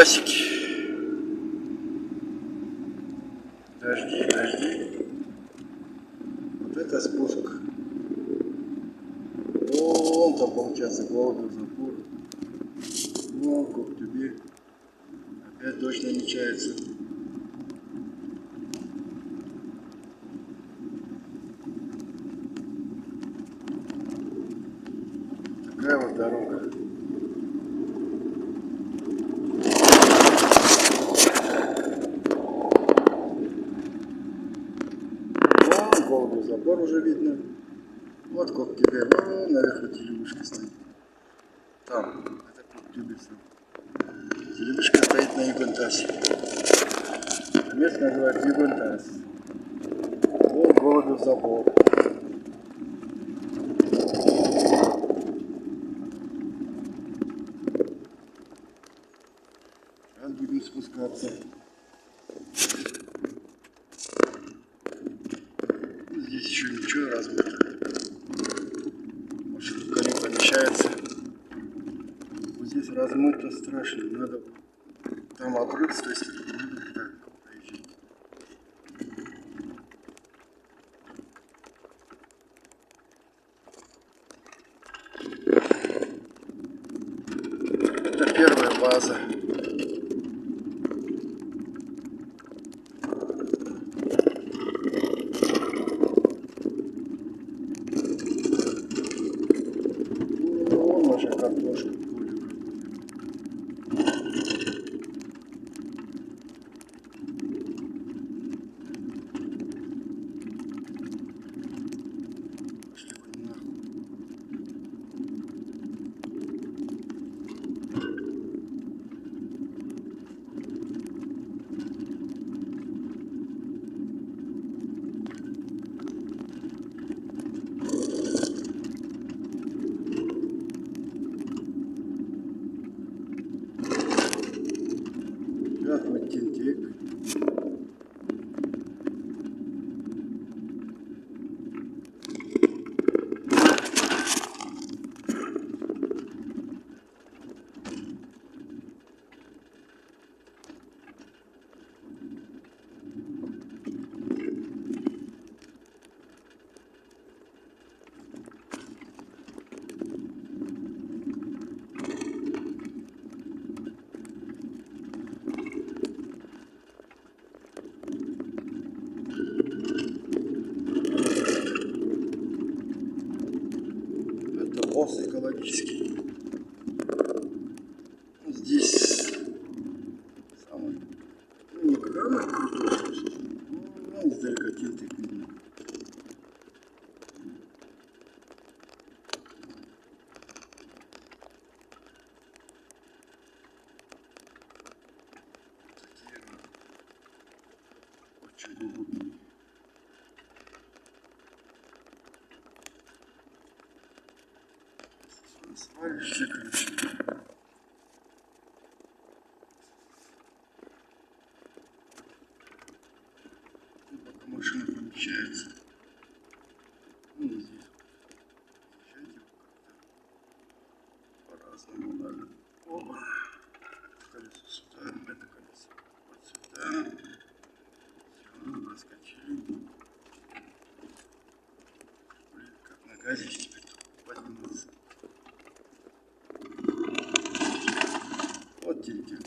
колбасики. Дожди, дожди. Вот это спуск. Вон там получается Голубев запор. Вон Коктюбе. Опять дождь намечается. Такая вот дорога. Вон Голубев забор уже видно. Вот Коктюбе. Вон наверху телевышка стоит. Там. Это Коктюбе сам. Телевышка стоит на Игонтасе. Место называется Игонтас. Вон Голубев забор. Сейчас будем спускаться. Здесь еще ничего размыто. Может, рука не помещается. Вот здесь размыто страшно. Надо там обрыв, то есть надо так проезжать. Это первая база. Вон наша картошка. Вот вот тинтик. Мост экологический. Здесь самый не самый крутой. Ну, издалека тинтик видно. Такие очень глубокие. Свалишься, короче. Пока машина помещается. Ну, здесь езжайте как-то по-разному надо. Опа. Колесо сюда, это колесо вот сюда. Все, проскочили. Блин, как на газе теперь подниматься. Вот тинтик.